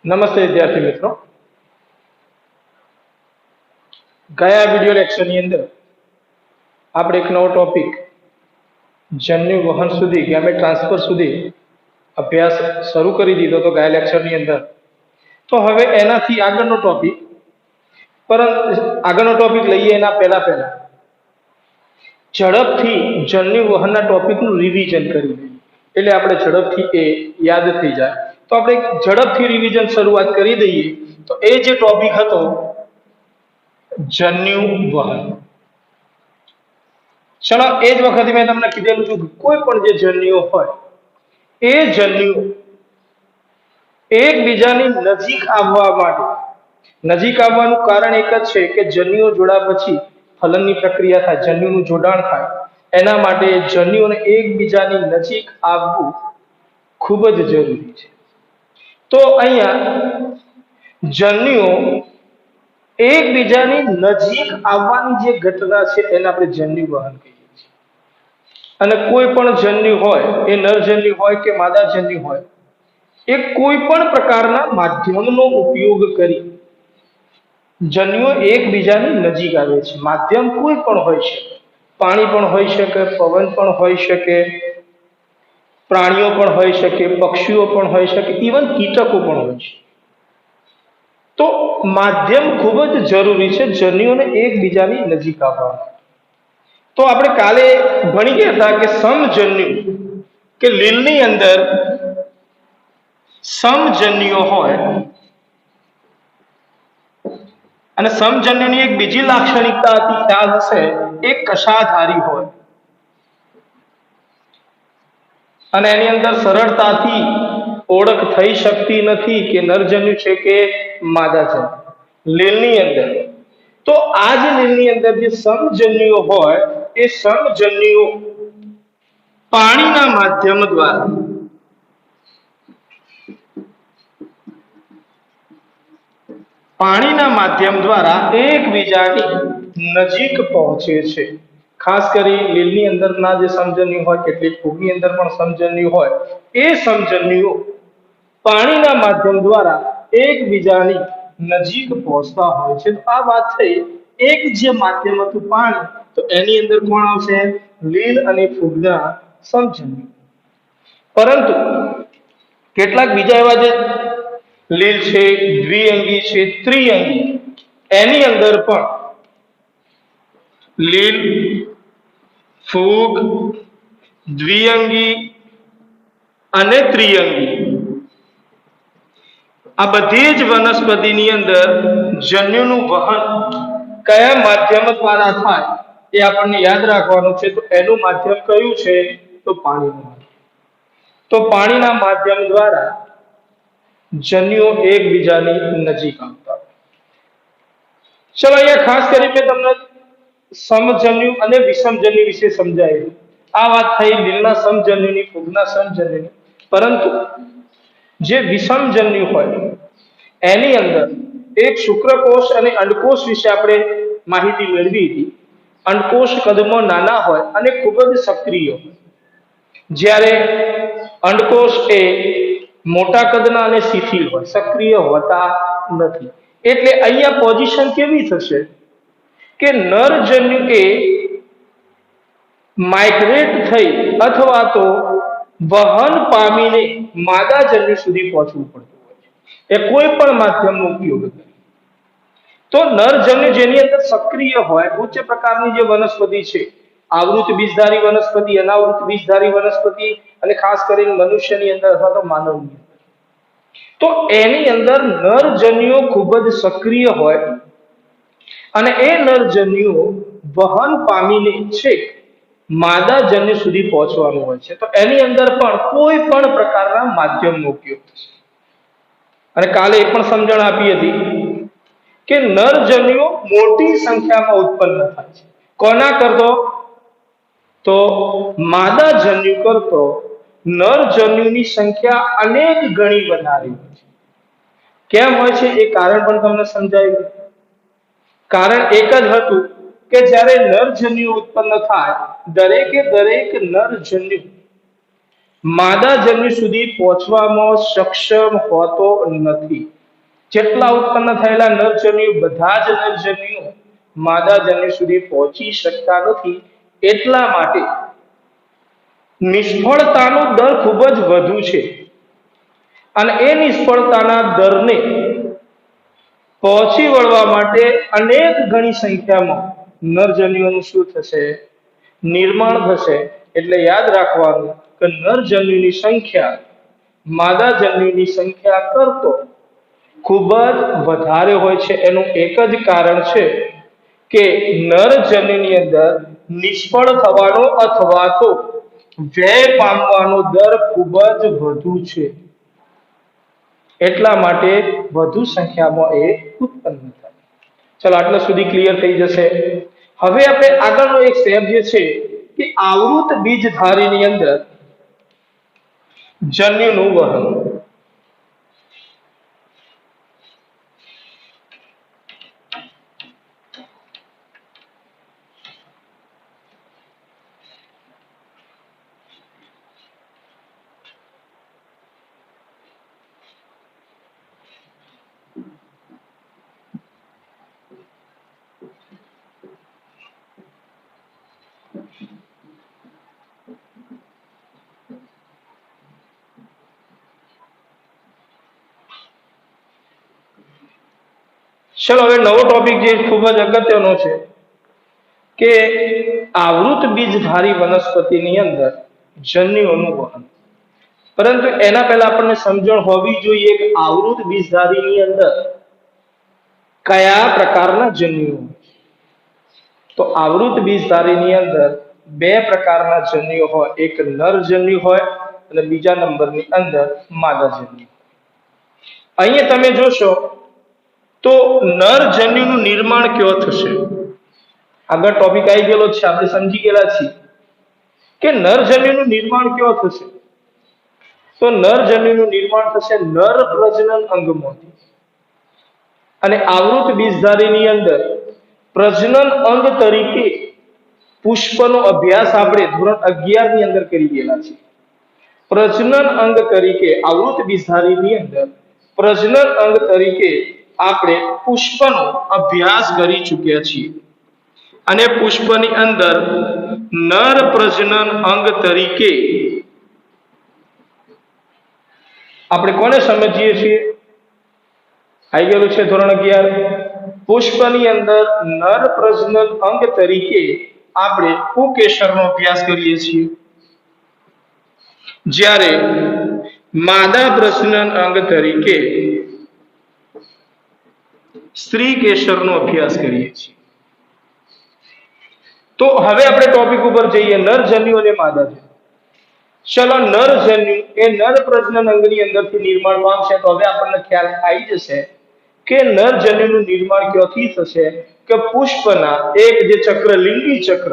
નમસ્તે વિદ્યાર્થી મિત્રો, ગયા વિડિયો લેક્ચરની અંદર આપણે એક નવો ટોપિક જન્યુ વહન સુધી ગેમેટ ટ્રાન્સફર સુધી અભ્યાસ શરૂ કરી દીધો હતો ગયા લેક્ચરની અંદર. તો હવે એનાથી આગળનો ટોપિક, પરંતુ આગળનો ટોપિક લઈએ એના પહેલા ઝડપથી જન્યુ વહનના ટોપિકનું રિવિઝન કરી દઈએ, એટલે આપણે ઝડપથી એ યાદ થઈ જાય. તો આપણે ઝડપથી રિવિઝન શરૂઆત કરી દઈએ. તો એ જે ટોપિક હતો જન્યુ વહન. ચલો, એ જ વખતે મેં તમને કીધેલું છું કોઈ પણ જે જન્યુઓ હોય એ જન્યુ એકબીજાની નજીક આવવા માટે, નજીક આવવાનું કારણ એક જ છે કે જન્યુઓ જોડ્યા પછી ફલનની પ્રક્રિયા થાય, જન્યુનું જોડાણ થાય. એના માટે જન્યુઓને એકબીજાની નજીક આવવું ખૂબ જ જરૂરી છે. તો અહીંયા જન્યુઓ એકબીજાની નજીક આવવાની જે ઘટના છે એને આપણે જન્યુ વહન કહીએ છીએ. અને કોઈ પણ જન્યુ હોય, એ નરજન્યુ હોય કે માદાજન્યુ હોય, એ કોઈ પણ પ્રકારના માધ્યમનો ઉપયોગ કરી જન્યુઓ એકબીજાની નજીક આવે છે. માધ્યમ કોઈ પણ હોઈ શકે, પાણી પણ હોઈ શકે, પવન પણ હોઈ શકે, પ્રાણીઓ પણ હોઈ શકે, પક્ષીઓ પણ હોઈ શકે, ઇવન કીટકો પણ હોઈ શકે. તો માધ્યમ ખૂબ જ જરૂરી છે જન્યુઓને એકબીજાની નજીક આવવા. તો આપણે કાલે ભણી ગયા હતા કે સમજન્યુ, કે લીલની અંદર સમજન્યુઓ હોય અને સમજન્યુની એક બીજી લાક્ષણિકતા હતી, ખ્યાલ હશે, એક કશાધારી હોય અને એની અંદર સરળતાથી ઓળખ થઈ શકતી નથી કે નરજન્યુ છે કે માદાજન્યુ લીલની અંદર. તો આ જે લીલની અંદર જે સમજન્યુઓ હોય એ સમજન્યુઓ પાણીના માધ્યમ દ્વારા એકબીજાની નજીક પહોંચે છે. ખાસ કરી લીલની અંદરના જે સમજન્યુ હોય, કેટલીક ફૂગની અંદર પણ સમજન્યુ હોય, એ સમજન્યુઓ પાણીના માધ્યમ દ્વારા એકબીજાની નજીક પહોંચતા હોય છે. તો આ વાત થઈ એક જે માધ્યમ હતું પાણી, તો એની અંદર કોણ આવશે? લીલ અને ફૂગના સમજન્યુ. પરંતુ કેટલાક બીજા એવા જે લીલ છે, દ્વિઅંગી છે, ત્રિઅંગી, એની અંદર પણ લીલ, ફૂગ, દ્વિઅંગી અને ત્રિઅંગી, આ બધી જ વનસ્પતિની અંદર જન્યુનું વહન કયા માધ્યમ દ્વારા થાય એ આપણને યાદ રાખવાનું છે. તો એનું માધ્યમ કયું છે? તો પાણીનું. તો પાણીના માધ્યમ દ્વારા જન્યુઓ એકબીજાની નજીક આવતા. ચલો, અહીંયા ખાસ કરીને તમને સમજન્યુ અને વિષમજન્યુ વિશે સમજાયું. આ વાત થઈ લીલના સમજન્યુની, ફૂગના સમજન્યુની. પરંતુ જે વિષમજન્યુ હોય એની અંદર એક શુક્રકોષ અને અંડકોષ વિશે આપણે માહિતી મેળવી હતી. અંડકોષ કદમાં નાના હોય અને ખૂબ જ સક્રિય હોય, જ્યારે અંડકોષ એ મોટા કદના અને શિથિલ હોય, સક્રિય હોતા નથી. એટલે અહીંયા પોઝિશન કેવી થશે કે નરજન્યુ એ માઇગ્રેટ થઈ અથવા તો વહન પામીને માદાજન્યુ સુધી પહોંચવું પડતું હોય છે, એ કોઈ પણ માધ્યમનો ઉપયોગ કરે. તો નરજન્યુ જેની અંદર સક્રિય હોય, ઉચ્ચ પ્રકારની જે વનસ્પતિ છે, આવૃત બીજધારી વનસ્પતિ, અનાવૃત બીજધારી વનસ્પતિ, અને ખાસ કરીને મનુષ્યની અંદર અથવા તો માનવની અંદર, તો એની અંદર નરજન્યુઓ ખૂબ જ સક્રિય હોય અને એ નરજન્યુઓ વહન પામીને છેક માદાજન્યુ સુધી પહોંચવાનું હોય છે. તો એની અંદર પણ કોઈ પણ પ્રકારના માધ્યમનો ઉપયોગ થશે. અને કાલે એ પણ સમજણ આપી હતી કે નરજન્યુઓ મોટી સંખ્યામાં ઉત્પન્ન થાય છે. કોના કરતો? તો માદાજન્યુ કરતો નરજન્યુની સંખ્યા અનેક ગણી વધારે હોય છે. કેમ હોય છે એ કારણ પણ તમને સમજાયું. કારણ એક જ હતું કે જ્યારે નરજન્યુ ઉત્પન્ન થાય, દરેકે દરેક નરજન્યુ માદાજન્યુ સુધી પહોંચવામાં સક્ષમ હોતો નથી. જેટલા ઉત્પન્ન થયેલા નરજન્યુ બધા જ નરજન્યુ માદાજન્યુ સુધી પહોંચી શકતા નથી, એટલા માટે નિષ્ફળતાનો દર ખૂબ જ વધુ છે. અને એ નિષ્ફળતાના દરને પહોંચી વળવા માટે અનેક ગણી સંખ્યામાં નરજન્યુઓનું શું થશે? નિર્માણ થશે. એટલે યાદ રાખવાનું કે નરજન્યુની સંખ્યા માદાજન્યુની સંખ્યા કરતો ખૂબ જ વધારે હોય છે. એનું એક જ કારણ છે કે નરજન્યુની અંદર નિષ્ફળ થવાનો અથવા તો વ્યય પામવાનો દર ખૂબ જ વધુ છે. એટલા માટે વધુ સંખ્યામાં એ ઉત્પન્ન થાય. ચલો આટલા સુધી ક્લિયર થઈ જશે. હવે આપણે આગળનો એક સ્ટેપ જે છે કે આવૃત બીજધારીની અંદર જન્યુનું વહન. ચલો હવે નવો ટોપિક જે ખૂબ જ અગત્યનો છે કે આવૃત બીજધારી વનસ્પતિની અંદર જન્યુઓનું વહન. પરંતુ એના પહેલા આપણને સમજણ હોવી જોઈએ કે આવૃત બીજધારીની અંદર કયા પ્રકારના જન્યુઓ. તો આવૃત બીજધારીની અંદર બે પ્રકારના જન્યુઓ હોય, એક નરજન્યુ હોય અને બીજા નંબરની અંદર માદાજન્યુ. અહીંયા તમે જોશો તો નરજન્યુનું નિર્માણ ક્યાં થશે? આગળ ટોપિક આવી ગયેલો છે, આપણે સમજી ગયેલા છીએ કે નરજન્યુનું નિર્માણ ક્યાં થશે? તો નરજન્યુનું નિર્માણ થશે નર પ્રજનન અંગમાંથી. અને આવૃત બીજધારીની અંદર પ્રજનન અંગ તરીકે પુષ્પનો અભ્યાસ આપણે ધોરણ 11 ની અંદર કરી ગયેલા છે. પ્રજનન અંગ તરીકે આવૃત બીજધારીની અંદર પ્રજનન અંગ તરીકે આપણે પુષ્પનો અભ્યાસ કરી ચૂક્યા છીએ. અને પુષ્પની અંદર નર પ્રજનન અંગ તરીકે આપણે કોને સમજીએ છીએ? આવી ગયેલું છે ધોરણ 11. પુષ્પની અંદર નર પ્રજનન અંગ તરીકે આપણે પુકેસરનો અભ્યાસ કરીએ છીએ, જ્યારે માદા પ્રજનન અંગ તરીકે સ્ત્રી કેસરનો અભ્યાસ કરીએ છીએ. તો હવે આપણે ટોપિક ઉપર જઈએ, નરજન્યુ અને માદાજન્યુ. ચલો નરજન્યુ એ નર પ્રજનન અંગની અંદરથી નિર્માણ પામશે. તો હવે આપણને ખ્યાલ આવી જશે કે નરજન્યુનું નિર્માણ ક્યાંથી થશે? કે પુષ્પના એક જે ચક્ર, લિંગી ચક્ર,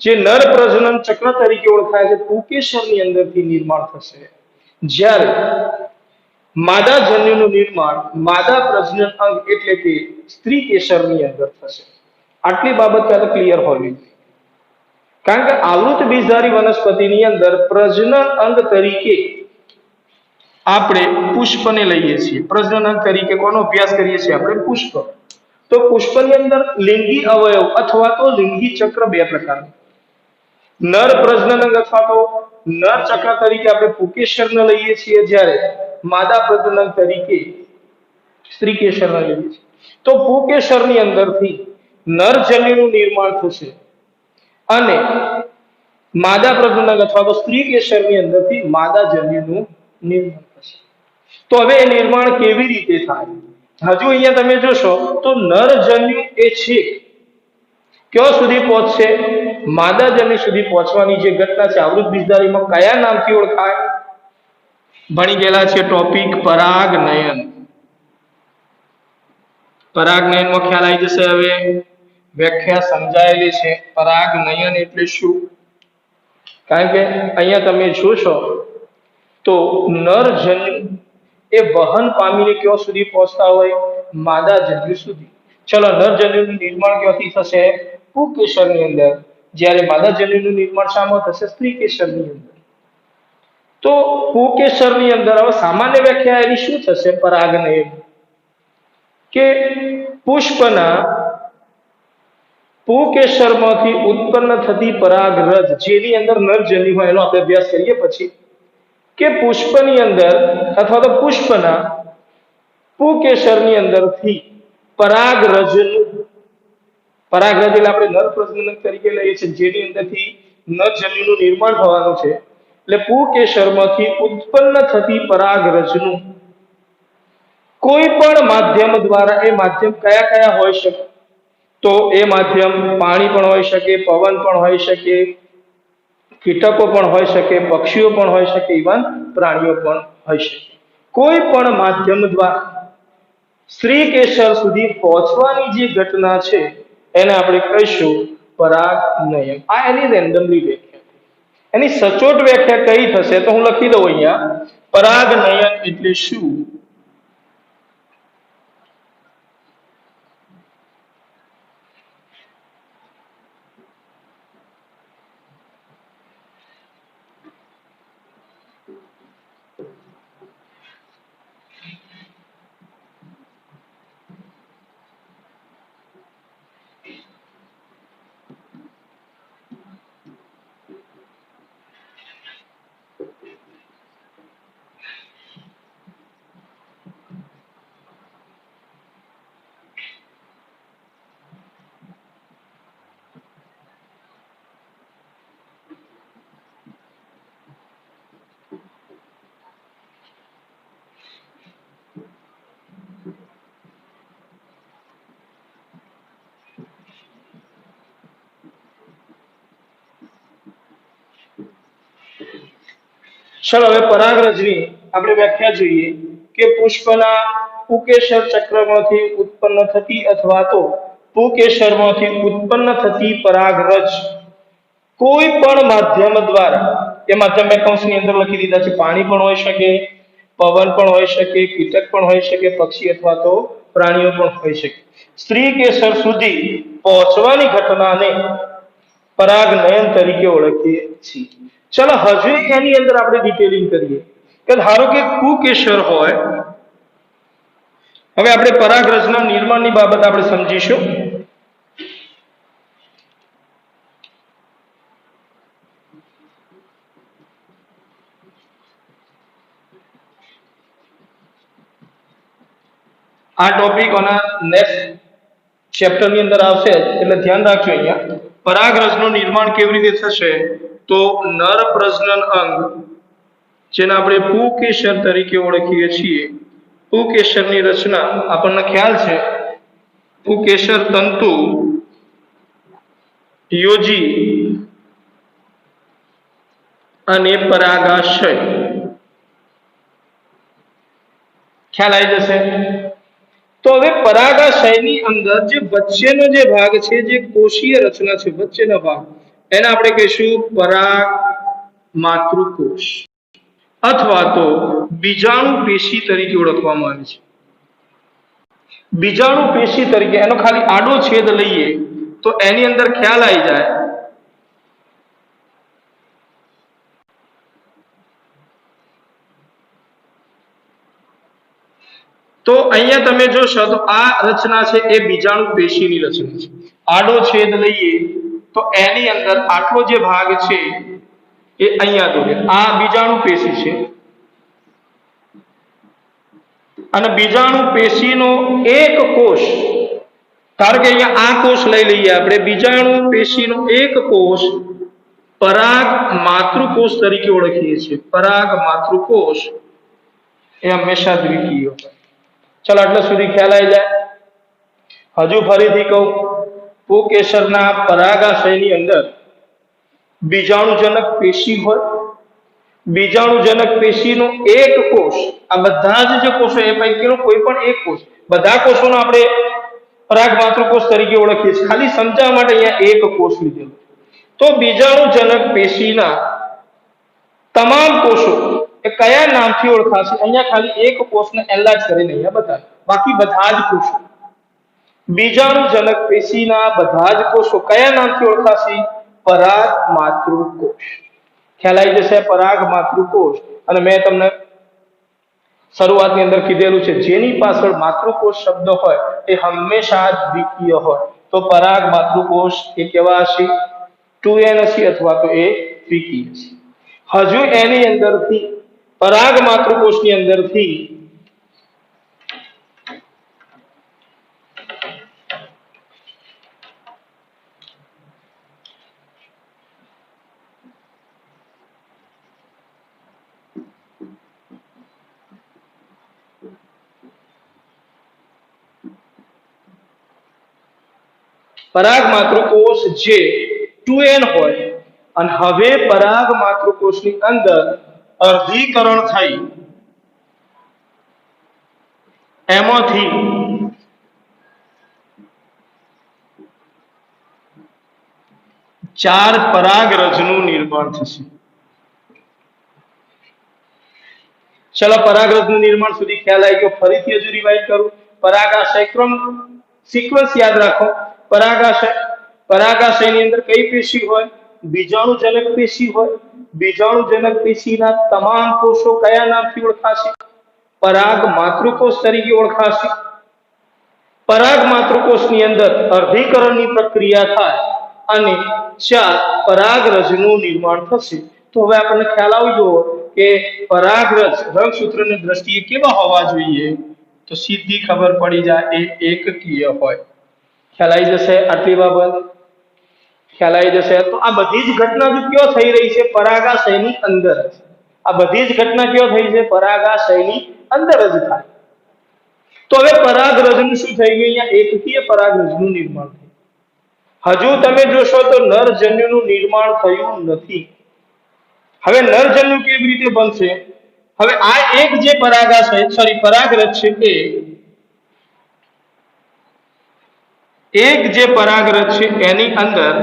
જે નર પ્રજનન ચક્ર તરીકે ઓળખાય છે, પુકેસરની અંદરથી નિર્માણ થશે. જ્યારે માદાજન્યુનું નિર્માણ માદા પ્રજનન અંગ એટલે કે સ્ત્રી કેસરની અંદર થશે. આટલી બાબત પહેલા ક્લિયર હોવી જોઈએ. કારણ કે આવૃત બીજધારી વનસ્પતિની અંદર પ્રજનન અંગ તરીકે આપણે પુષ્પને લઈએ છીએ. પ્રજનન અંગ તરીકે કોનો અભ્યાસ કરીએ છીએ? આપણે પુષ્પ. તો પુષ્પની અંદર લિંગી અવયવ અથવા તો લિંગી ચક્ર બે પ્રકારના, નર પ્રજનન અંગ અથવા તો નર ચક્ર તરીકે આપણે પુકેસરને લઈએ છીએ, જ્યારે માદા પ્રજનન અંગ તરીકે સ્ત્રી કેસરને લઈએ છીએ. તો પુકેસરની અંદરથી નરજન્યુનું નિર્માણ થશે અને માદા પ્રજનન અંગ અથવા તો સ્ત્રી કેસરની અંદરથી માદાજન્યુનું નિર્માણ થશે. તો હવે એ નિર્માણ કેવી રીતે થાય? હજુ અહીંયા તમે જોશો તો નરજન્યુ એ છે ક્યાં સુધી પહોંચશે? માદાજન્યુ સુધી પહોંચવાની જે ઘટના છે આવૃત બીજધારીમાં કયા નામથી ઓળખાય? ભણી ગયેલા છે ટોપિક પરાગનયન. પરાગનયનમાં ખ્યાલ આવી જશે. હવે વ્યાખ્યા સમજાયેલી છે. પરાગનયન એટલે શું? કારણ કે અહીંયા તમે જોશો તો નરજન્યુ એ વહન પામીને ક્યાં સુધી પહોંચતા હોય? માદાજન્યુ સુધી. ચલો નરજન્યુનું નિર્માણ ક્યાંથી થશે? પુકેસરની અંદર, જ્યારે માદાજન્યુનું નિર્માણ શામાં થશે? સ્ત્રી કેસરની અંદર. તો પુકેસરની અંદર હવે સામાન્ય વ્યાખ્યા એની શું થશે પરાગનયન કે પુષ્પના પુકેસરમાંથી ઉત્પન્ન થતી પરાગરજ જેની અંદર નરજન્યુ હોય એનો આપણે અભ્યાસ કરીએ પછી કે પુષ્પની અંદર અથવા તો પુષ્પના પુકેસરની અંદરથી પરાગરજનું પરાગરજ એટલે આપણે નર પ્રજનન તરીકે લઈએ છીએ જેની અંદરથી નરજન્યુનું નિર્માણ થવાનું છે એટલે પુકેસરમાંથી ઉત્પન્ન થતી પરાગરજનું કોઈ પણ માધ્યમ દ્વારા એ માધ્યમ કયા કયા હોઈ શકે તો એ માધ્યમ પાણી પણ હોઈ શકે પવન પણ હોઈ શકે કીટકો પણ હોઈ શકે પક્ષીઓ પણ હોઈ શકે ઇવન પ્રાણીઓ પણ હોઈ શકે કોઈ પણ માધ્યમ દ્વારા સ્ત્રી કેસર સુધી પહોંચવાની જે ઘટના છે એને આપણે કહીશું પરાગનયન આ એની રેન્ડમલી વ્યાખ્યા એની સચોટ વ્યાખ્યા કઈ થશે તો હું લખી દઉં અહીંયા પરાગનયન એટલે શું चलो હવે પરાગરજની આપણે વ્યાખ્યા જોઈએ કે પુષ્પના પુકેસર ચક્રમાંથી ઉત્પન્ન થતી અથવા તો પુકેસરમાંથી ઉત્પન્ન થતી પરાગરજ કોઈ પણ માધ્યમ દ્વારા એ માધ્યમ મેં કૌંસની અંદર લખી દીધા છે પાણી પણ હોઈ શકે પવન પણ હોઈ શકે કીટક પણ હોઈ શકે પક્ષી અથવા તો પ્રાણીઓ પણ હોઈ શકે સ્ત્રી કેસર સુધી પહોંચવાની ઘટનાને પરાગનયન તરીકે ઓળખીએ છીએ ચલો હજુ એની અંદર આપણે ડિટેલિંગ કરીએ કે ધારો કે પુકેસર હોય હવે આપણે પરાગરજના નિર્માણની બાબત આપણે સમજીશું આ ટોપિક ઓના નેક્સ્ટ ચેપ્ટર ની અંદર આવશે એટલે ધ્યાન રાખજો અહીંયા પરાગરજનું નિર્માણ કેવી રીતે થશે તો નર પ્રજનન અંગ જેને આપણે પુકેસર તરીકે ઓળખીએ છીએ પુકેસરની રચના આપણને ખ્યાલ છે પુકેસર તંતુ યોજી અને પરાગાશય ખ્યાલ આવી જશે તો હવે પરાગાશયની અંદર જે વચ્ચેનો જે ભાગ છે જે કોષીય રચના છે વચ્ચેનો ભાગ એને આપણે કહીશું પરાગ માતૃકોષ અથવા તો બીજાણુ પેશી તરીકે ઓળખવામાં આવે છે બીજાણુ પેશી તરીકે એનો ખાલી આડો છેદ લઈએ તો એની અંદર ખ્યાલ આવી જાય તો અહીંયા તમે જોશો તો આ રચના છે એ બીજાણુ પેશીની રચના છે આડો છેદ લઈએ તો એની અંદર આટલો જે ભાગ છે એ અહીંયા દોરે આ બીજાણુ પેશી છે અને બીજાણુ પેશીનો એક કોષ ધારો કે અહીંયા આ કોષ લઈ લઈએ આપણે બીજાણુ પેશીનો એક કોષ પરાગ માતૃકોષ તરીકે ઓળખીએ છીએ પરાગ માતૃકોષ એ હંમેશા દ્વિકીય હોય ચલો આટલા સુધી ખ્યાલ આવી જાય હજુ ફરીથી કહું પુકેસરના પરાગાશયની અંદર બીજાણુજનક પેશી હોય બીજાણુજનક પેશીનો એક કોષ આ બધા જ કોષો એ પૈકીનો કોઈ પણ એક કોષ બધા કોષોનો આપણે પરાગ માતૃકોષ તરીકે ઓળખીએ છીએ ખાલી સમજાવવા માટે અહીંયા એક કોષ લીધેલો તો બીજાણુજનક પેશીના તમામ કોષો એ કયા નામથી ઓળખાશે અહીંયા ખાલી એક કોષને એલાજ કરીને અહીંયા બતાવે બાકી બધા જ કોષો બીજાણુજનક પેશીના બધા જ કોષો કયા નામથી ઓળખાશે પરાગ માતૃકોષ ખ્યાલ આવી જશે પરાગ માતૃકોષ. અને મેં તમને શરૂઆતની અંદર કીધેલું છે જેની પાછળ માતૃકોષ શબ્દ હોય એ હંમેશા દ્વિકીય હોય. તો પરાગ માતૃકોષ એ કેવા હશે? 2n હશે અથવા તો એ દ્વિકીય છે. હજુ એની અંદરથી પરાગ માતૃકોષની અંદરથી પરાગ માતૃકોષ જે 2n હોય અને હવે પરાગ માતૃકોષની અંદર અર્ધીકરણ થઈ એમાંથી 4 પરાગરજનું નિર્માણ થશે. ચલો પરાગરજનું નિર્માણ સુધી ખ્યાલ આવી ગયો. ફરીથી હજુ રિવાઇઝ કરું. પરાગાશય ક્રમ સિક્વન્સ યાદ રાખો. પરાગાશયની અંદર કઈ પેશી હોય? બીજાણુજનક પેશી હોય. બીજાણુજનક પેશીના તમામ કોષો કયા નામથી ઓળખાશે? પરાગ માતૃકોષ તરીકે ઓળખાશે. પરાગ માતૃકોષની અંદર અર્ધીકરણની પ્રક્રિયા થાય અને 4 પરાગરજનું નિર્માણ થશે. તો હવે આપણને ખ્યાલ આવી ગયો કે પરાગરજ રંગસૂત્રની દ્રષ્ટિએ કેવા હોવા જોઈએ? તો સીધી ખબર પડી જાય એ એકકીય હોય. ખ્યાલ આવી જશે આટલી બાબત? ખ્યાલ આવી જશે. તો આ બધી જ ઘટના જો કયો થઈ રહી છે? પરાગાશયની અંદર. આ બધી જ ઘટના કયો થઈ છે? પરાગાશયની અંદર જ થાય. તો હવે પરાગરજનું શું થઈ ગયું? અહીંયા એકકીય પરાગરજનું નિર્માણ થયું. હજુ તમે જોશો તો નરજન્યુનું નિર્માણ થયું નથી. હવે નરજન્યુ કેવી રીતે બનશે? હવે આ એક જે પરાગરજ છે એક જે પરાગરજ છે એની અંદર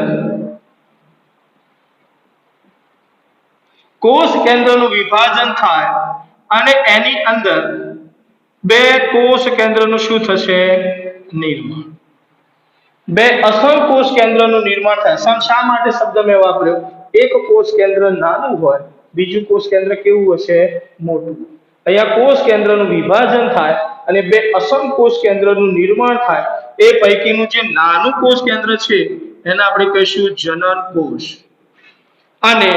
કોષ કેન્દ્રનું વિભાજન થાય અને એની અંદર 2 કોષ કેન્દ્રનું શું થશે? નિર્માણ. 2 અસમ કોષ કેન્દ્રનું નિર્માણ થાય. શા માટે શબ્દ મેં વાપર્યો? એક કોષ કેન્દ્ર નાનું હોય, બીજું કોષ કેન્દ્ર કેવું હશે? મોટું. અહીંયા કોષ કેન્દ્રનું વિભાજન થાય અને 2 અસમ કોષ કેન્દ્રનું નિર્માણ થાય. એ પૈકીનું જે નાનું કોષ કેન્દ્ર છે એને આપણે કહીશું જનન કોષ અને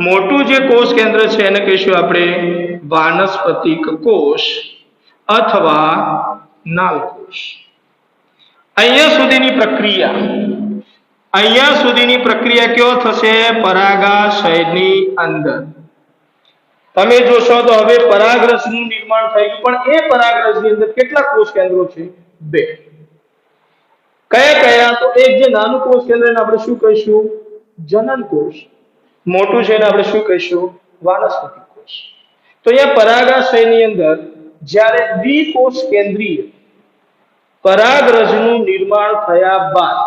મોટું જે કોષ કેન્દ્ર છે એને કહીશું આપણે વાનસ્પતિક કોષ અથવા નાલ કોષ. અહીંયા સુધીની પ્રક્રિયા કયો થશે? પરાગાશયની અંદર. તમે જોશો તો હવે પરાગરજનું નિર્માણ થઈ ગયું, પણ એ પરાગરજની અંદર કેટલા કોષ કેન્દ્રો છે? 2. કયા? તો એક જે નાનું કોષ કેન્દ્ર એને આપણે શું કહીશું? જનન કોષ. મોટું છે એને આપણે શું કહીશું? વાનસ્પતિક કોષ. તો અહીંયા પરાગાશયની અંદર જ્યારે દ્વિકોષ કેન્દ્રીય પરાગરજનું નિર્માણ થયા બાદ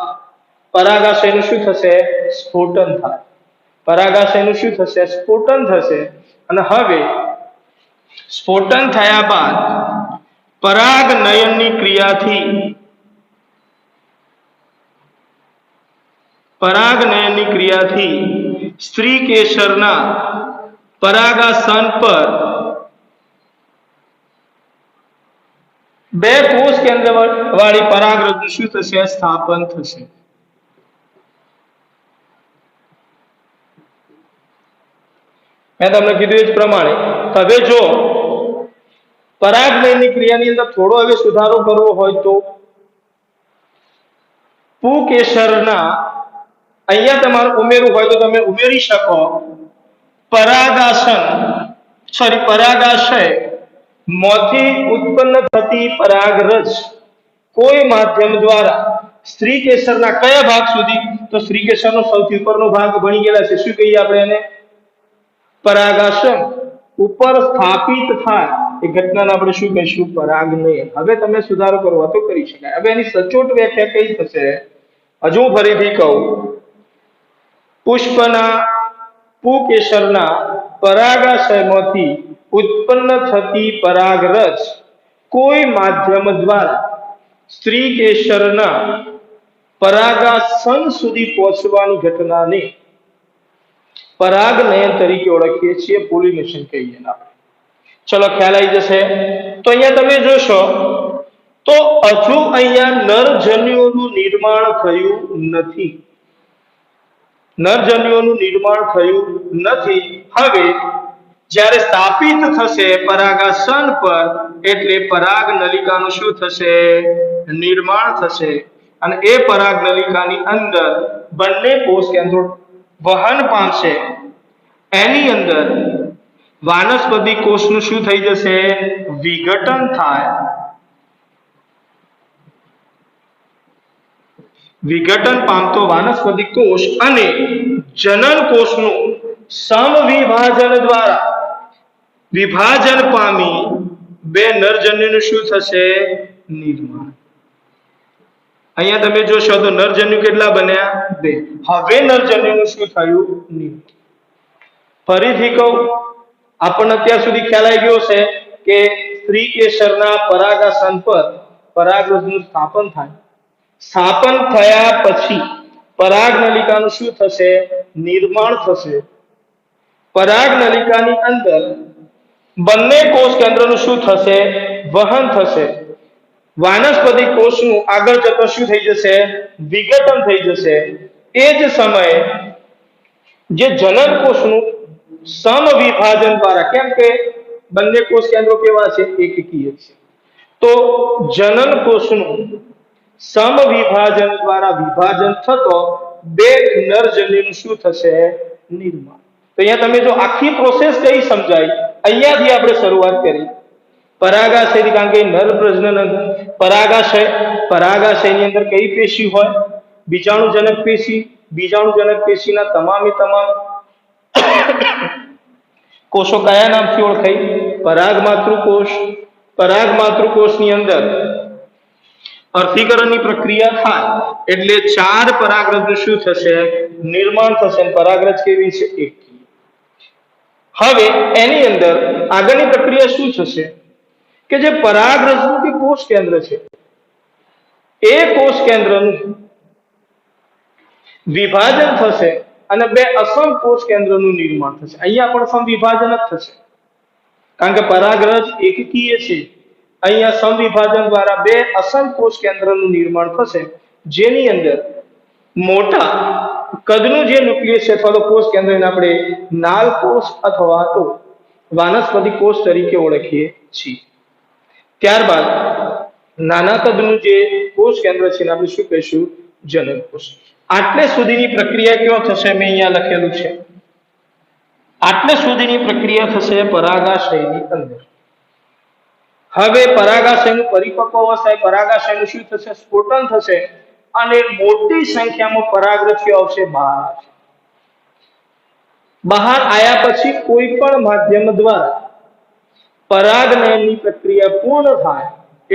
પરાગાશયનું શું થશે? સ્ફોટન થાય. પરાગાશયનું શું થશે? સ્ફોટન થશે. અને હવે સ્ફોટન થયા બાદ પરાગનયનની ક્રિયાથી સ્ત્રી કેસરના પરાગાસન પર 2 કોષ કેન્દ્ર વાળી પરાગરજનું શું થશે? સ્થાપન થશે. મેં તમને કીધું એ જ પ્રમાણે હવે જો પરાગનયનની ક્રિયાની અંદર થોડો હવે સુધારો કરવો હોય તો પુકેસરના અહીંયા તમારે ઉમેરવું હોય તો તમે ઉમેરી શકો. પરાગાશય માંથી ઉત્પન્ન થતી પરાગરજ કોઈ માધ્યમ દ્વારા સ્ત્રી કેસરના કયા ભાગ સુધી? તો સ્ત્રી કેસરનો સૌથી ઉપરનો ભાગ ભણી ગયેલા છે. શું કહીએ આપણે એને? પરાગાશય ઉપર સ્થાપિત થાય એ ઘટનાને આપણે શું કહીશું? પરાગનયન. હવે તમે સુધારો કરવા તો કરી શકાય. હવે એની સચોટ વ્યાખ્યા કઈ થશે? હજુ ફરીથી કહું. પુકેસરના પરાગાશયમાંથી ઉત્પન્ન થતી પરાગરજ કોઈ માધ્યમ દ્વારા સ્ત્રી કેસરના પરાગાસન સુધી પહોંચવાની ઘટનાને પરાગનયન તરીકે ઓળખીએ છીએ, પોલિનેશન કહીએ એને આપણે. ચલો ખ્યાલ આવી જશે. તો અહીંયા તમે જોશો તો હજુ અહીંયા નરજન્યુઓનું નિર્માણ થયું નથી. નરજન્યુઓનું નિર્માણ થયું નથી. હવે જ્યારે સ્થાપિત થશે પરાગાસન પર એટલે પરાગ નલિકાનું શું થશે? નિર્માણ થશે. અને એ પરાગ નલિકાની અંદર બંને કોષ કેન્દ્રો વહન પામશે. એની અંદર વાનસ્પતિક કોષનું શું થઈ જશે? વિઘટન થાય. વિઘટન પામતો વાનસ્પતિક કોષ અને જનન કોષનું સમવિભાજન દ્વારા વિભાજન પામી બે નરજન્યુનું શું થશે? નિર્માણ. અહીંયા તમે જોશો તો નરજન્યુ કેટલા બન્યા? 2. હવે નરજન્યુનું શું થયું? નિર્માણ. ફરીથી કહું, આપણને અત્યાર સુધી ખ્યાલ આવી ગયો છે કે સ્ત્રી કેસરના પરાગાસન પર પરાગરજનું સ્થાપન થાય. સ્થાપન થયા પછી પરાગ નલિકાનું શું થશે? નિર્માણ થશે. પરાગ નલિકાની અંદર બંને કોષ કેન્દ્રનું શું થશે? વહન થશે. વાનસ્પતિક કોષનું આગળ જતો શું થઈ જશે? વિઘટન થઈ જશે. એ જ સમયે જે જનન કોષનું સમવિભાજન દ્વારા, કેમ કે બંને કોષ કેન્દ્રો કેવા છે? એકકીય છે. તો જનન કોષનું સમવિભાજન દ્વારા વિભાજન થતો બે નરજન્યુનું શું થશે? નિર્માણ. તો અહીંયા તમે જો આખી પ્રોસેસ કઈ સમજાય, અહીંયાથી આપણે શરૂઆત કરી. પરાગાશયથી, કારણ કે નર પ્રજનન પરાગાશયની અંદર કઈ પેશી હોય? બીજાણુજનક પેશી. બીજાણુજનક પેશીના તમામે તમામ કોષો કયા નામથી ઓળખાય? પરાગમાતૃકોષ. પરાગમાતૃકોષની અંદર અર્થીકરણની પ્રક્રિયા થાય એટલે 4 પરાગરજનું શું થશે? નિર્માણ થશે. પરાગરજ કેવી છે? એકકીય. હવે એની અંદર આગળની પ્રક્રિયા શું થશે કે જે પરાગરજનું કે કોષ કેન્દ્ર છે એ કોષ કેન્દ્રનું વિભાજન થશે અને બે અસમ કોષ કેન્દ્રનું નિર્માણ થશે. અહીંયા પણ સમવિભાજન જ થશે, કારણ કે પરાગરજ એકકીય છે. અહીંયા સમવિભાજન દ્વારા બે અસમ કોષ કેન્દ્રનું નિર્માણ થશે, જેની અંદર મોટા કદનું જે ન્યુક્લિયસ છે અથવા તો કોષ કેન્દ્ર એને આપણે નાલ કોષ અથવા તો વાનસ્પતિક કોષ તરીકે ઓળખીએ છીએ. ત્યારબાદ નાના કદનું જે કોષ કેન્દ્ર છે એને આપણે શું કહીશું? જનન કોષ. આટલે સુધીની પ્રક્રિયા કેવો થશે? મેં અહીંયા લખેલું છે. આટલે સુધીની પ્રક્રિયા થશે પરાગાશયની અંદર. હવે પરાગાશયનું પરિપક્વ અવસ્થાએ પરાગાશયનું શું થશે? સ્ફોટન થશે અને મોટી સંખ્યામાં પરાગરજ્યો આવશે બહાર. બહાર આવ્યા પછી કોઈ પણ માધ્યમ દ્વારા પરાગનયનની પ્રક્રિયા પૂર્ણ થાય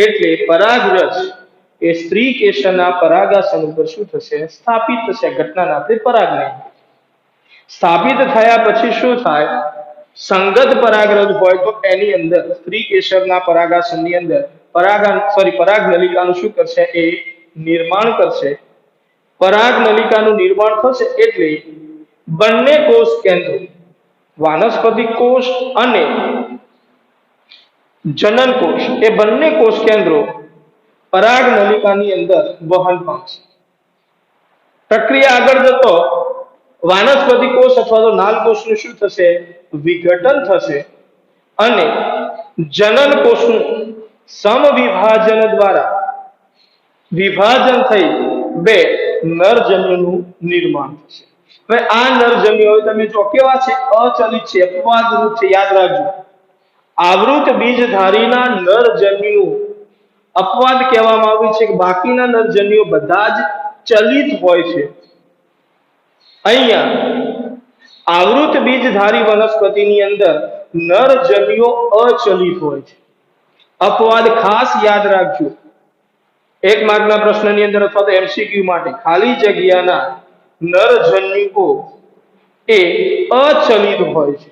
એટલે પરાગરજ એ સ્ત્રી કેસરના પરાગાસન ઉપર શું થશે? સ્થાપિત થશે. ઘટનાના આપણે પરાગનયન. સ્થાપિત થયા પછી શું થાય? સંગત પરાગરજ હોય તો એની અંદર સ્ત્રી કેસરના પરાગાસનની અંદર પરાગ નલિકાનું શું કરશે? એ નિર્માણ કરશે. પરાગ નલિકાનું નિર્માણ થશે એટલે બંને કોષ કેન્દ્રો, વાનસ્પતિક કોષ અને જનન કોષ, એ બંને કોષ કેન્દ્રો પરાગ નલિકાની અંદર વહન પામશે. પ્રક્રિયા આગળ જતો વાનસ્પતિક કોષ અથવા તો નાલ કોષનું શું થશે? વિઘટન થશે અને જનન કોષનું સમવિભાજન દ્વારા વિભાજન થઈ બે નરજન્યુનું નિર્માણ થશે. હવે આ નરજન્યુ તમે જો કેવા છે? અચલિત છે, અપવાદરૂપ છે. યાદ રાખજો, આવૃત બીજધારીના નરજન્યુ અપવાદ કહેવામાં આવે છે કે બાકીના નરજન્યુઓ બધા જ ચલિત હોય છે. અહીંયા આવૃત બીજધારી વનસ્પતિની અંદર નરજન્યુઓ અચલિત હોય છે. અપવાદ ખાસ યાદ રાખજો. 1 માર્કના પ્રશ્નની અંદર અથવા તો એમસીક્યુ માટે ખાલી જગ્યાના નરજન્યુઓ એ અચલિત હોય છે.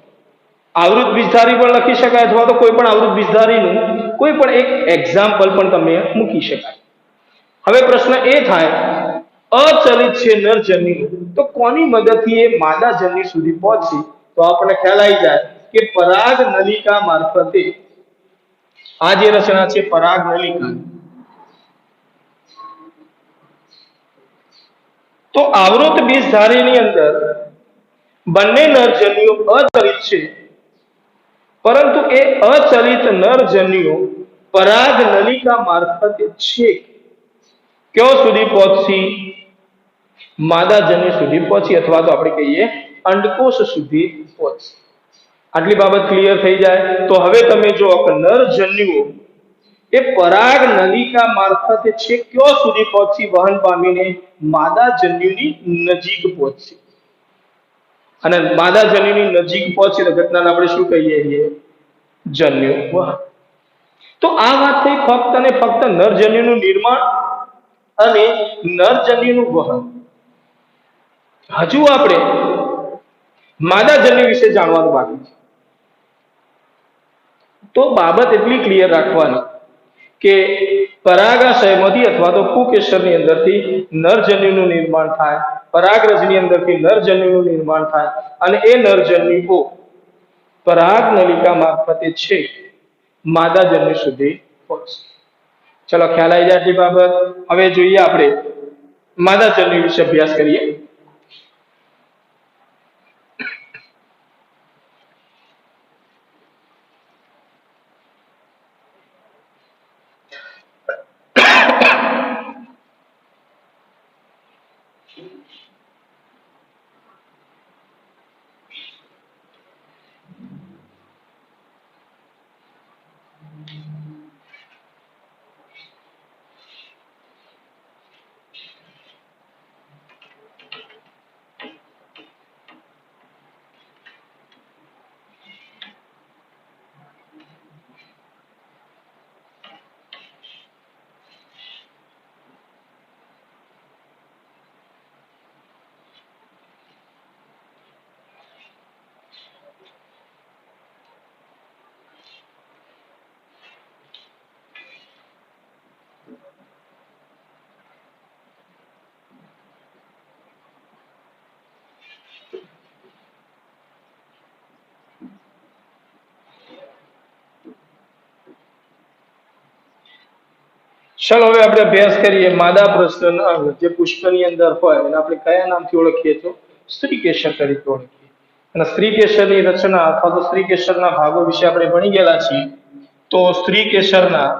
આવૃત બીજધારી પણ લખી શકાય અથવા તો કોઈ પણ આવૃત બીજધારીનું કોઈ પણ એક એક્ઝામ્પલ પણ તમે મૂકી શકાય. હવે પ્રશ્ન એ થાય, અચલિત છે નરજન્યુ, તો કોની મદદથી એ માદા જન્યુ સુધી પહોંચી? તો આપણને ખ્યાલ આવી જાય કે પરાગ નલિકા મારફતે આ જે રચના છે પરાગ નલિકા, તો આવૃત બીજધારીની અંદર બંને નરજન્યુઓ અચલિત છે, પરંતુ એ અચલિત નરજન્યુઓ પરાગ નલિકા મારફતે છેક કયો સુધી પહોંચી? માદા જન્યુ સુધી પહોંચી, અથવા તો આપણે કહીએ અંડકોષ સુધી પહોંચી. આટલી બાબત ક્લિયર થઈ જાય તો હવે તમે જો નરજન્યુઓ એ પરાગ નલિકા મારફતે છેક કયો સુધી પહોંચી વહન પામીને? માદા જન્યુની નજીક પહોંચી. અને માદા જન્યુની નજીક પહોંચે તો ઘટનાને આપણે શું કહીએ છીએ? જન્યુ વહન. તો આ વાત થઈ ફક્ત અને ફક્ત નરજન્યુનું નિર્માણ અને નરજન્યુનું વહન. હજુ આપણે માદા જન્યુ વિશે જાણવાનું બાકી છે. તો બાબત એટલી ક્લિયર રાખવાની કે પરાગાશયમાંથી અથવા તો પુકેશરની અંદરથી નરજન્યુનું નિર્માણ થાય, પરાગરજની અંદરથી નરજન્યુનું નિર્માણ થાય, અને એ નરજન્યુઓ પરાગ નલિકા મારફતે છે માદા જન્યુ સુધી પહોંચે. ચલો ખ્યાલ આવી જાય આટલી બાબત. હવે જોઈએ આપણે માદા જન્યુ વિશે અભ્યાસ કરીએ. ચલો હવે આપણે અભ્યાસ કરીએ માદા પ્રશ્નના જે પુષ્પની અંદર હોય એને આપણે કયા નામથી ઓળખીએ? તો સ્ત્રીકેસર તરીકે ઓળખીએ. અને સ્ત્રીકેસરની રચના અથવા તો સ્ત્રીકેસરના ભાગો વિશે આપણે ભણી ગયેલા છીએ. તો સ્ત્રીકેસરના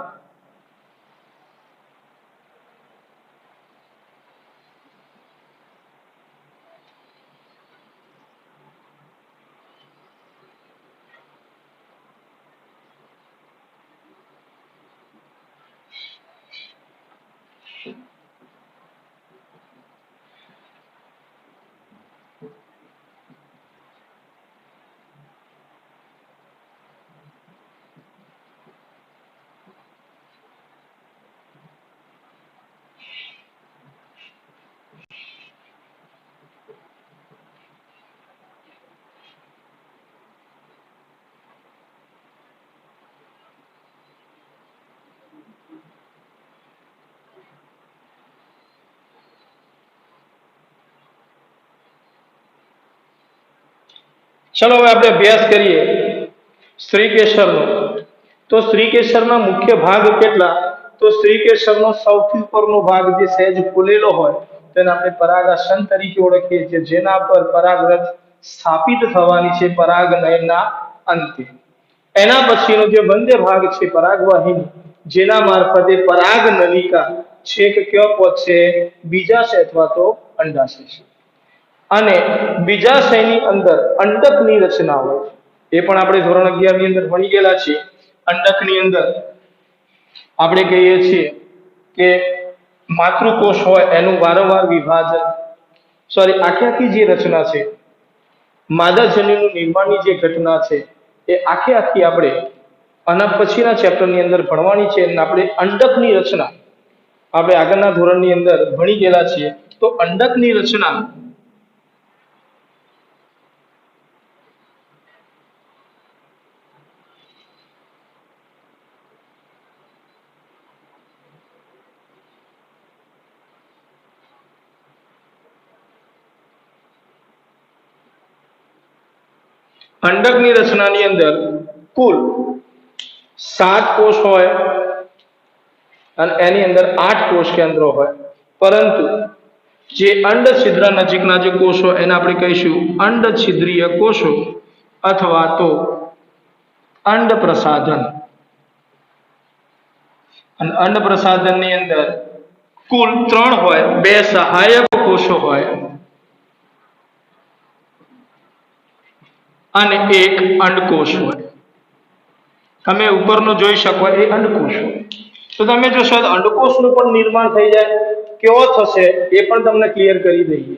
ચલો હવે આપણે અભ્યાસ કરીએ સ્ત્રીકેસરનો. તો સ્ત્રીકેસરના મુખ્ય ભાગ કેટલા? તો સ્ત્રીકેસરનો સૌથી ઉપરનો ભાગ જે સહેજ ફૂલેલો હોય તેને આપણે પરાગાસન તરીકે ઓળખીએ છીએ, જેના પર પરાગરજ સ્થાપિત થવાની છે પરાગનયનના અંતે. એના પછીનો જે બંધ ભાગ છે પરાગવાહિની, જેના મારફતે પરાગ નલિકા છેક કયો પહોંચે? બીજાશય અથવા તો અંડાશય. અને બીજાશયની અંદર અંડકની રચના હોય છે. એ પણ આપણે ધોરણ 11 ની અંદર ભણી ગયેલા છીએ. અંડકની અંદર આપણે કહીએ છીએ કે માતૃકોષ હોય એનું વારંવાર વિભાજન, સોરી આખી આખી જે રચના છે માદાજન્યુનું નિર્માણની જે ઘટના છે એ આખી આખી આપણે આના પછીના ચેપ્ટરની અંદર ભણવાની છે. અને આપણે અંડકની રચના આપણે આગળના ધોરણની અંદર ભણી ગયેલા છીએ. તો અંડકની રચના અંડકની રચનાની અંદર કુલ 7 કોષ હોય અને એની અંદર 8 કોષ કેન્દ્રો હોય, પરંતુ જે અંડ છિદ્ર નજીકના જે કોષો એને આપણે કહીશું અંડ છિદ્રીય કોષો અથવા તો અંડ પ્રસાધન. અને અંડ પ્રસાધનની અંદર કુલ 3 હોય, 2 સહાયક કોષો હોય અને એક અંડકોષ હોય. તમે ઉપરનો જોઈ શકો એ અંડકોષ હોય. તો તમે જોશો અંડકોષનું પણ નિર્માણ થઈ જાય. કેવો થશે એ પણ તમને ક્લિયર કરી દઈએ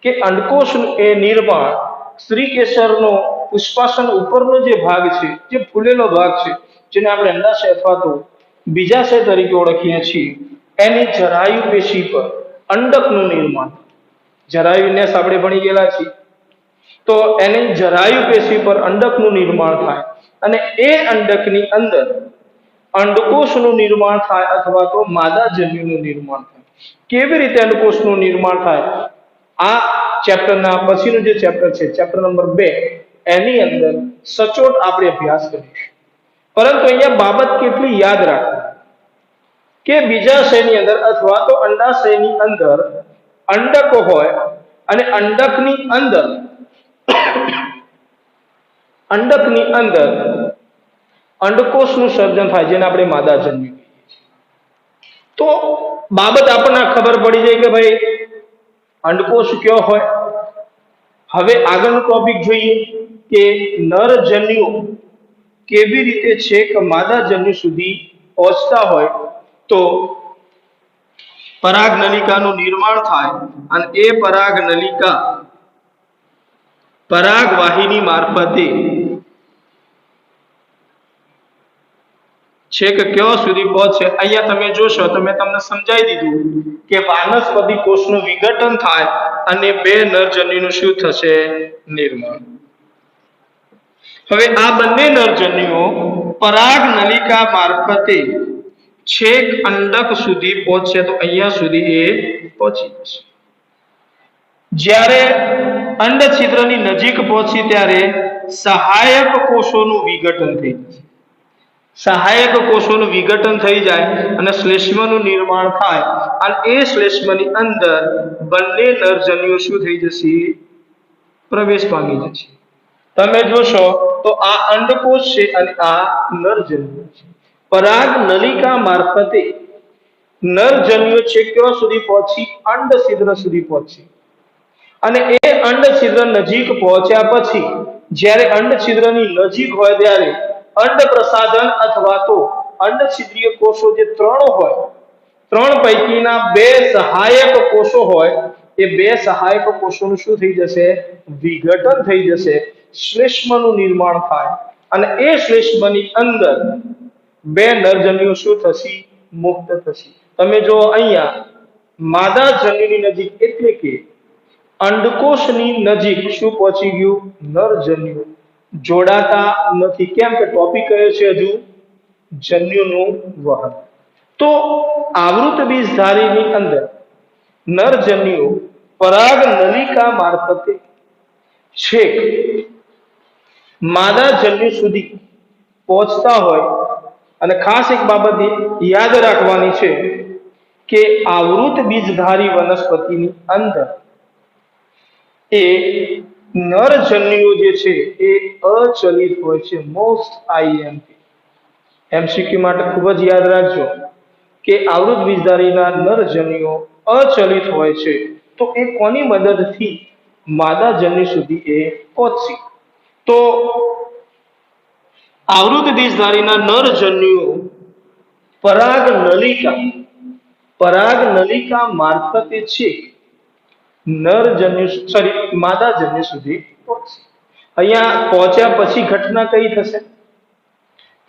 કે અંડકોષનું એ નિર્માણ સ્ત્રીકેસરનો પુષ્પાસન ઉપરનો જે ભાગ છે, જે ફૂલેલો ભાગ છે, જેને આપણે અંડાશય અથવા તો બીજાશય તરીકે ઓળખીએ છીએ, એની જરાયુ પેશી પર અંડકનું નિર્માણ. જરાયુને આપણે ભણી ગયેલા છીએ. તો એની જરાયુ પેશી પર અંડકનું નિર્માણ થાય અને એ અંડકની અંદર અંડકોષનું નિર્માણ થાય અથવા તો માદાજન્યુનું નિર્માણ થાય. કેવી રીતે અંડકોષનું નિર્માણ થાય આ ચેપ્ટરના પછીનું જે ચેપ્ટર છે, ચેપ્ટર નંબર 2, એની અંદર સચોટ આપણે અભ્યાસ કરીશું. પરંતુ અહીંયા બાબત કેટલી યાદ રાખવી કે બીજાશયની અંદર અથવા તો અંડાશયની અંદર અંડક હોય અને અંડકની અંદર અંડકોષનું સર્જન થાય, જેને આપણે માદાજન્યુ કહીએ છીએ. તો બાબત આપણને ખબર પડી જાય કે ભાઈ અંડકોષ કયો હોય. હવે આગળનો ટોપિક જોઈએ કે નરજન્યુઓ કેવી રીતે છેક માદાજન્યુ સુધી પહોંચતા હોય. તો પરાગનલિકાનું નિર્માણ થાય અને એ પરાગનલિકા પરાગવાહિની મારફતે છેક કયો સુધી પહોંચે. અહીંયા તમે જોશો તો મેં તમને સમજાવી દીધું કે વાનસ્પતિ કોષનું વિઘટન થાય અને 2 નરજન્યુનું શું થશે? નિર્માણ. હવે આ બંને નરજન્યુઓ પરાગનલિકા મારફતે છેક અંડક સુધી પહોંચશે તો અહીંયા સુધી એ પહોંચી જશે. જ્યારે અંડ છિદ્રની નજીક પહોંચી ત્યારે સહાયક કોષોનું વિઘટન થઈ જશે. સહાયક કોષોનું વિઘટન થઈ જાય અને શ્લેષ્મનું નિર્માણ થાય અને એ શ્લેષ્મની અંદર બંને નરજન્યુઓ શું થઈ જશે? પ્રવેશ પામી જશે. તમે જોશો તો આ અંડકોષ છે અને આ નરજન્યુ છે. પરાગનલિકા મારફતે નરજન્યુઓ છેક ક્યાં સુધી પહોંચી? અંડ છિદ્ર સુધી પહોંચી. અને એ અંડ છિદ્ર નજીક પહોંચ્યા પછી જ્યારે અંડ છિદ્રની નજીક હોય ત્યારે અંડ પ્રસાધન અથવા તો અંડ છિદ્રીય કોષો જે 3 હોય, 3 પૈકીના 2 સહાયક કોષો હોય, એ 2 સહાયક કોષોનું શું થઈ જશે? વિઘટન થઈ જશે. શ્લેષ્મનું નિર્માણ થાય અને એ શ્લેષ્મની અંદર 2 નરજન્યુઓ શું થશે? મુક્ત થશે. તમે જો અહીંયા માદાજન્યુની નજીક એટલે કે અંડકોષની નજીક શું પહોંચી ગયું? નરજન્યુ જોડાતા નથી. કેમ કે ટોપિક કયો છે? હજુ જન્યુનું વહન. તો આવૃત બીજધારીની અંદર નરજન્યુઓ પરાગનલિકા મારફતે છેક માદાજન્યુ સુધી પહોંચતા હોય. અને ખાસ એક બાબત યાદ રાખવાની છે કે આવૃત બીજધારી વનસ્પતિની અંદર એ નરજન્યુઓ જે છે એ અચલિત હોય છે. મોસ્ટ આઈએમપી એમસીક્યુ માટે ખૂબ જ યાદ રાખજો કે આવૃત બીજધારીના નરજન્યુઓ અચલિત હોય છે. તો એ કોની મદદથી માદાજન્યુ સુધી એ પહોંચશે? તો આવૃત બીજધારીના નરજન્યુઓ પરાગનલિકા મારફતે છે માદાજન્યુ સુધી પહોંચશે. અહીંયા પહોંચ્યા પછી ઘટના કઈ થશે?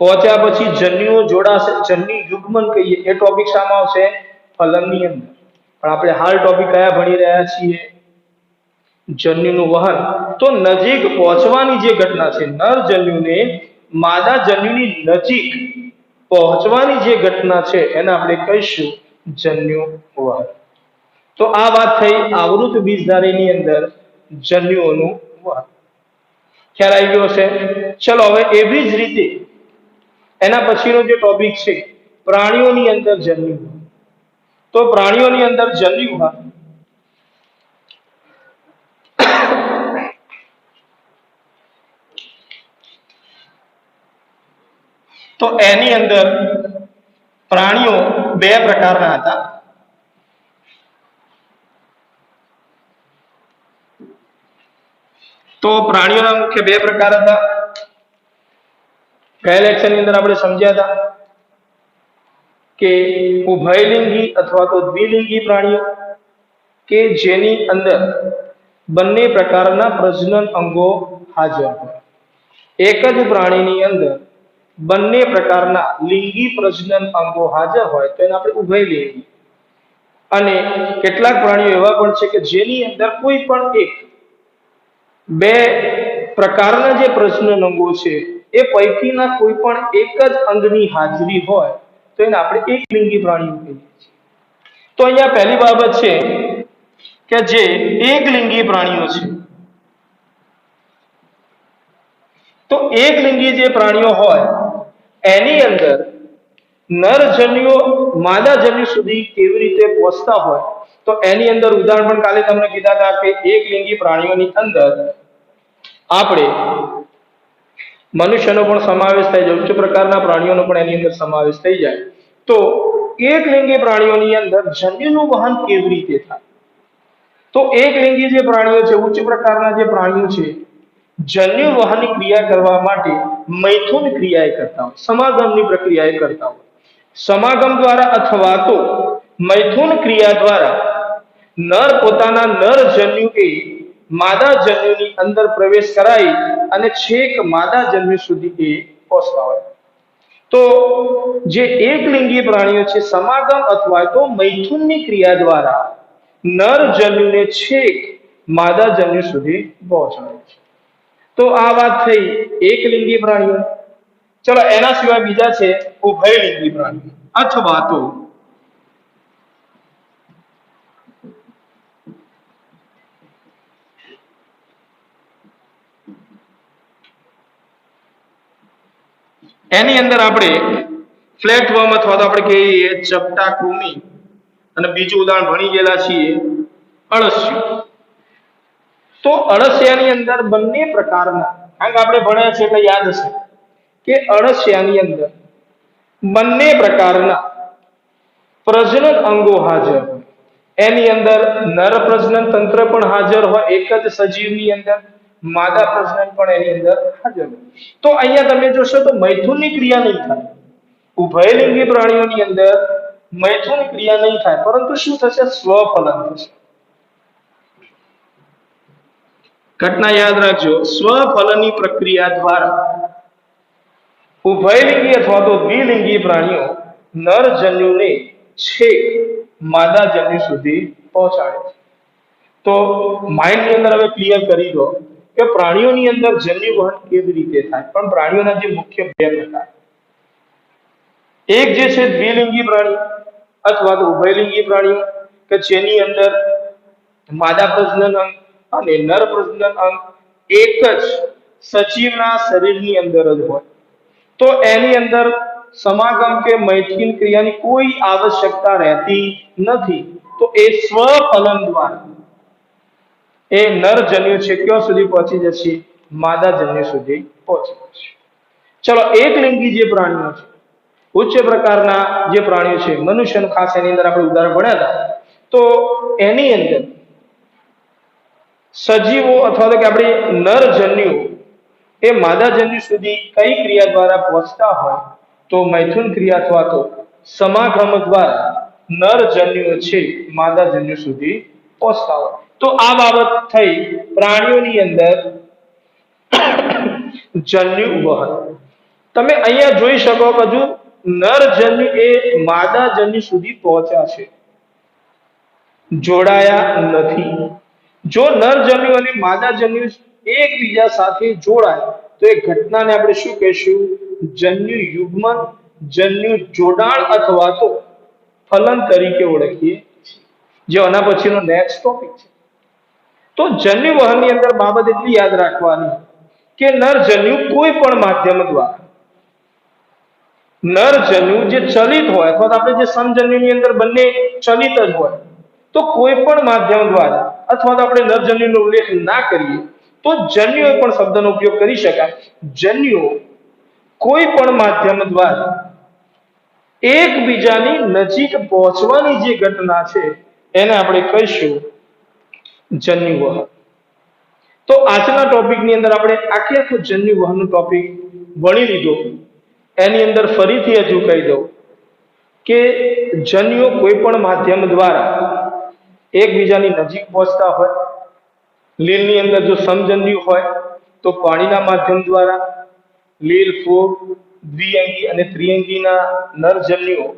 પહોંચ્યા પછી જન્યુઓ જોડાશે. જન્યુ યુગ્મન કહીએ. એ ટોપિક શામાં આવશે? ફલનની અંદર. પણ આપણે હાલ ટોપિક કયા ભણી રહ્યા છીએ? જન્યુનું વહન. તો નજીક પહોંચવાની જે ઘટના છે, નરજન્યુને માદાજન્યુની નજીક પહોંચવાની જે ઘટના છે એને આપણે કહીશું જન્યુ વહન. તો આ વાત થઈ આવૃત બીજધારીની અંદર જન્યુઓનું વહન. ખ્યાલ આવી ગયો હશે? ચલો હવે એવી જ રીતે એના પછીનો જે ટોપિક છે પ્રાણીઓની અંદર જન્યુઓ. તો પ્રાણીઓની અંદર જન્યુઓ તો એની અંદર પ્રાણીઓ બે પ્રકારના હતા. તો પ્રાણીઓના મુખ્ય બે પ્રકાર હતા. ગયા લેક્ચરની અંદર આપણે સમજ્યા હતા કે ઉભયલિંગી અથવા તો દ્વિલિંગી પ્રાણીઓ કે જેની અંદર બંને પ્રકારના પ્રજનન અંગો હાજર હોય. એક જ પ્રાણીની અંદર બંને પ્રકારના લિંગી પ્રજનન અંગો હાજર હોય તો એને આપણે ઉભયલિંગી. અને કેટલાક પ્રાણીઓ એવા પણ છે કે જેની અંદર કોઈ પણ એક બે પ્રકારના જે પ્રજનન અંગો છે એ પૈકીના કોઈ પણ એક જ અંગની હાજરી હોય તો એને આપણે એકલિંગી પ્રાણીઓ કહીએ છીએ. તો અહીંયા પહેલી બાબત છે કે જે એકલિંગી પ્રાણીઓ છે, તો એકલિંગી જે પ્રાણીઓ હોય એની અંદર નરજન્યુઓ માદાજન્યુ સુધી કેવી રીતે પહોંચતા હોય તો એની અંદર ઉદાહરણ પણ કાલે તમને કીધા હતા કે એકલિંગી પ્રાણીઓની અંદર આપણે મનુષ્યનો પણ સમાવેશ થાય છે, ઉચ્ચ પ્રકારના પ્રાણીઓનો પણ એની અંદર સમાવેશ થઈ જાય. તો એકલિંગી પ્રાણીઓની અંદર જન્યુનું વહન કેવી રીતે થાય? તો એકલિંગી જે પ્રાણીઓ છે, ઉચ્ચ પ્રકારના જે પ્રાણીઓ છે, જન્યુ વહનની ક્રિયા કરવા માટે મૈથુન ક્રિયા કરતા હોય, સમાગમની પ્રક્રિયા કરતા હોય. સમાગમ દ્વારા અથવા તો મૈથુન ક્રિયા દ્વારા નર પોતાના નરજન્યુ એ માદાજન્યુની અંદર પ્રવેશ કરાવી અને છેક માદાજન્યુ સુધી એ પહોંચતા હોય. તો જે એકલિંગી પ્રાણીઓ છે સમાગમ અથવા તો મૈથુનની ક્રિયા દ્વારા નરજન્યુને છેક માદાજન્યુ સુધી પહોંચાડે છે. તો આ વાત થઈ એકલિંગી પ્રાણીઓ. ચલો એના સિવાય બીજા છે ઉભયલિંગી પ્રાણીઓ અથવા તો એની અંદર આપણે ફ્લેટવર્મ અથવા તો આપણે કહીએ ચપટા કૃમિ અને બીજું ઉદાહરણ ભણી ગયેલા છીએ અળસિયું. તો અળસિયાની અંદર બંને પ્રકારના, કારણ કે આપણે ભણ્યા છે એટલે યાદ હશે કે અળસિયાની અંદર બંને પ્રકારના પ્રજનન અંગો હાજર હોય. એની અંદર નર પ્રજનન તંત્ર પણ હાજર હોય એક જ સજીવની અંદર, માદા પ્રજનન પણ એની અંદર હાજર હોય. તો અહીંયા તમે જોશો તો મૈથુનની ક્રિયા નહીં થાય. ઉભયલિંગી પ્રાણીઓની અંદર મૈથુન ક્રિયા નહીં થાય, પરંતુ શું થશે? સ્વફલન થશે. ઘટના યાદ રાખજો, સ્વફલનની પ્રક્રિયા દ્વારા ઉભયલિંગી અથવા તો દ્વિલિંગી પ્રાણીઓ નરજન્યુને છેક માદાજન્યુ સુધી પહોંચાડે છે. તો માઇન્ડની અંદર હવે ક્લિયર કરી દો કે પ્રાણીઓની અંદર જન્યુ વહન કેવી રીતે થાય. પણ પ્રાણીઓના જે મુખ્ય બે પ્રકાર, એક જે છે દ્વિલિંગી પ્રાણી અથવા તો ઉભયલિંગી પ્રાણીઓ કે જેની અંદર માદા પ્રજનન અંગ અને નર પ્રજનન અંગ એક જ સજીવના શરીરની અંદર જ હોય. તો એની અંદર સમાગમ કે મૈથુન ક્રિયાની કોઈ આવશ્યકતા રહેતી નથી. તો એ સ્વફલન દ્વારા એ નરજન્યુ છે ક્યાં સુધી પહોંચી જશે? માદાજન્યુ સુધી પહોંચી જશે. ચલો એકલિંગી જે પ્રાણીઓ છે, ઉચ્ચ પ્રકારના જે પ્રાણીઓ છે, મનુષ્યનું ખાસ એની અંદર આપણે ઉદાહરણ ભણ્યા હતા. તો એની અંદર સજીવો અથવા તો કે આપણે નરજન્યુ એ માદાજન્યુ સુધી કઈ ક્રિયા દ્વારા પહોંચતા હોય તો મૈથુન ક્રિયા અથવા તો સમાગમ દ્વારા નરજન્યુ છે માદાજન્યુ સુધી પહોંચતા હોય. તો આ બાબત થઈ પ્રાણીઓની અંદર જન્યુ વહન. તમે અહીંયા જોઈ શકો કે હજુ નરજન્યુ એ માદાજન્યુ સુધી પહોંચ્યા છે, જોડાયા નથી. જો નરજન્યુ અને માદાજન્યુ એકબીજા સાથે જોડાય તો એ ઘટનાને આપણે શું કહીશું? જન્યુ યુગ્મન, જન્યુ જોડાણ અથવા તો ફલન તરીકે ઓળખીએ છીએ. જે આના પછીનો નેક્સ્ટ ટોપિક છે. તો જન્યુ વહનની અંદર બાબત એટલી યાદ રાખવાની કે નરજન્યુ કોઈ પણ માધ્યમ દ્વારા નરજન્યુ જે ચલિત હોય અથવા તો આપણે જે સમજન્યુની અંદર બંને ચલિત જ હોય તો કોઈ પણ માધ્યમ દ્વારા અથવા તો આપણે નરજન્યુનો ઉલ્લેખ ના કરીએ તો જન્યુઓ પણ શબ્દનો ઉપયોગ કરી શકાય. જન્યુઓ કોઈ પણ માધ્યમ દ્વારા એકબીજાની નજીક પહોંચવાની જે ઘટના છે એને આપણે કહીશું જન્યુવહન. તો આજના ટોપિકની અંદર આપણે આખો જન્યુવહનનો ટોપિક ભણી લીધો. એની અંદર ફરીથી હજુ કહી દઉં કે જન્યુઓ કોઈ પણ માધ્યમ દ્વારા એકબીજાની નજીક પહોંચતા હોય. લીલની અંદર જો સમજન્યુ હોય તો પાણીના માધ્યમ દ્વારા લીલ, ફૂગ, દ્વિઅંગી અને ત્રિઅંગીના નરજન્યુઓ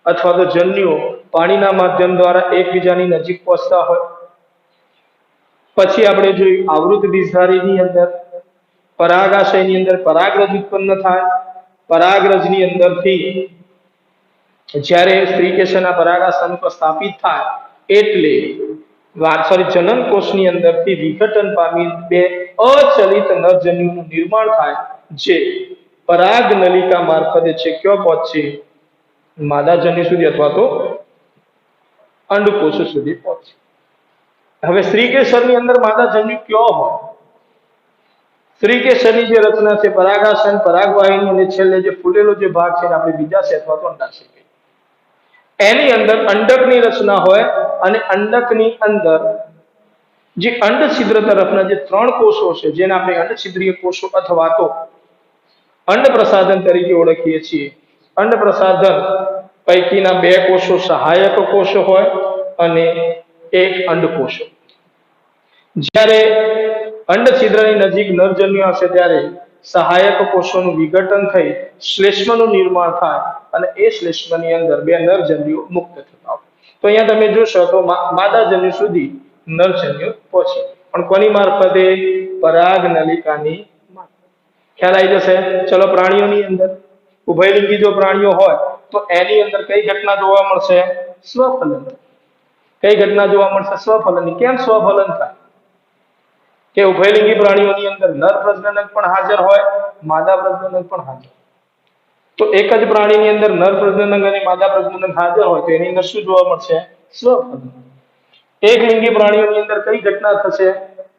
અથવા તો જન્યુઓ પાણીના માધ્યમ દ્વારા એકબીજાની નજીક પહોંચતા હોય. પછી આપણે જોયું આવૃત બીજધારીની અંદર પરાગાશયની અંદર પરાગરજ ઉત્પન્ન થાય. પરાગરજની અંદરથી જ્યારે સ્ત્રીકેસરના પરાગાશય પર સ્થાપિત થાય એટલે જનન કોષની અંદરથી વિઘટન પામી બે અચલિત નરજન્યુનું નિર્માણ થાય જે પરાગ નલિકા મારફતે છે ક્યાં પહોંચે માદાજન્યુ સુધી અથવા તો અંડકોષ સુધી પહોંચે. હવે સ્ત્રીકેસરની અંદર માદાજન્યુ ક્યાં હોય? સ્ત્રીકેસરની જે રચના છે પરાગાશય, પરાગવાહિની અને છેલ્લે જે ફૂલેલો જે ભાગ છે આપણે બીજાશય અથવા તો અંડાશય કહીએ. એની અંદર અંડકની રચના હોય અને અંડકની અંદર જે અંડ છિદ્ર તરફના જે 3 કોષો છે જેને આપણે અંડછિદ્રીય કોષો અથવા તો અંડ પ્રસાધન તરીકે ઓળખીએ છીએ. અંડ પ્રસાધન પૈકીના 2 કોષો સહાયક કોષો હોય અને એક અંડકોષ. જ્યારે અંડ છિદ્રની નજીક નરજન્યુ હશે ત્યારે સહાયક કોષોનું વિઘટન થઈ શ્લેષ્મનું નિર્માણ થાય અને એ શ્લેષ્મની અંદર 2 નરજન્યુઓ મુક્ત થતા હોય. તો અહીંયા તમે જોશો તો માદાજન્યુ સુધી નરજન્યુ પહોંચે પણ કોની મારફતે? પરાગ નલિકાની મારફતે. ખ્યાલ આવી જશે. ચલો પ્રાણીઓની અંદર ઉભયલિંગી જો પ્રાણીઓ હોય તો એની અંદર કઈ ઘટના જોવા મળશે? સ્વફલન. કઈ ઘટના જોવા મળશે? સ્વફલનની. કેમ સ્વફલન થાય? કે ઉભયલિંગી પ્રાણીઓની અંદર નર પ્રજનનક પણ હાજર હોય, માદા પ્રજનનક પણ હાજર. તો એક જ પ્રાણીની અંદર નર પ્રજનનક અને માદા પ્રજનનક હાજર હોય તો એની અંદર શું જોવા મળશે? સ્વફલન. એક લિંગી પ્રાણીઓની અંદર કઈ ઘટના થશે?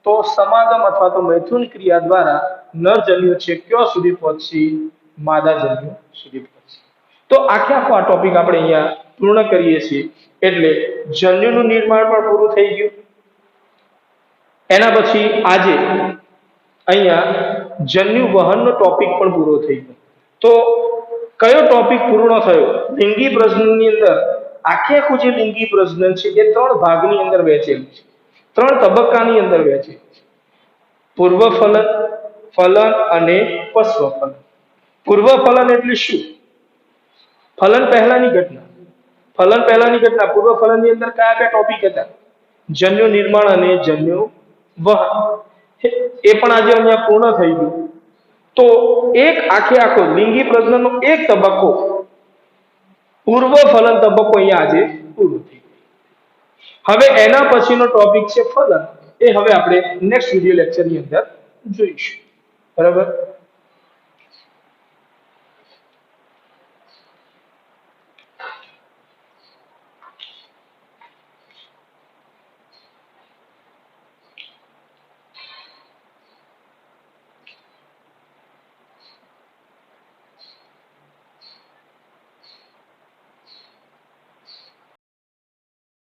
તો સમાગમ અથવા તો મૈથુન ક્રિયા દ્વારા નરજન્યુ છે ક્યાં સુધી પહોંચી? માદાજન્યુ સુધી પહોંચી. તો આખો આ ટોપિક આપણે અહીંયા પૂર્ણ કરીએ છીએ. એટલે જન્યુનું નિર્માણ પણ પૂરું થઈ ગયું. એના પછી આજે અહીંયા જન્યુ વહનનો ટોપિક પણ પૂરો થઈ ગયો. તો કયો ટોપિક પૂર્ણ થયો? લિંગી પ્રજનનની અંદર આખું જે લિંગી પ્રજનન છે એ 3 ભાગની અંદર વહેંચેલું છે. 3 તબક્કાની અંદર વહેંચેલું છે. પૂર્વ ફલન, ફલન અને પશ્વ ફલન. પૂર્વ ફલન એટલે શું? ફલન પહેલાની ઘટના. ફલન પહેલાની ઘટના. પૂર્વ ફલનની અંદર કયા ટોપિક હતા? જન્યુ નિર્માણ અને જન્યુ વહન. એ પણ આજે અહીંયા પૂર્ણ થઈ ગયું. તો એક આખો લિંગી પ્રજનનનો એક તબક્કો પૂર્વ ફલન તબક્કો અહીંયા આજે પૂરો થઈ ગયો. હવે એના પછીનો ટોપિક છે ફલન. એ હવે આપણે નેક્સ્ટ વિડિયો લેક્ચરની અંદર જોઈશું. બરાબર?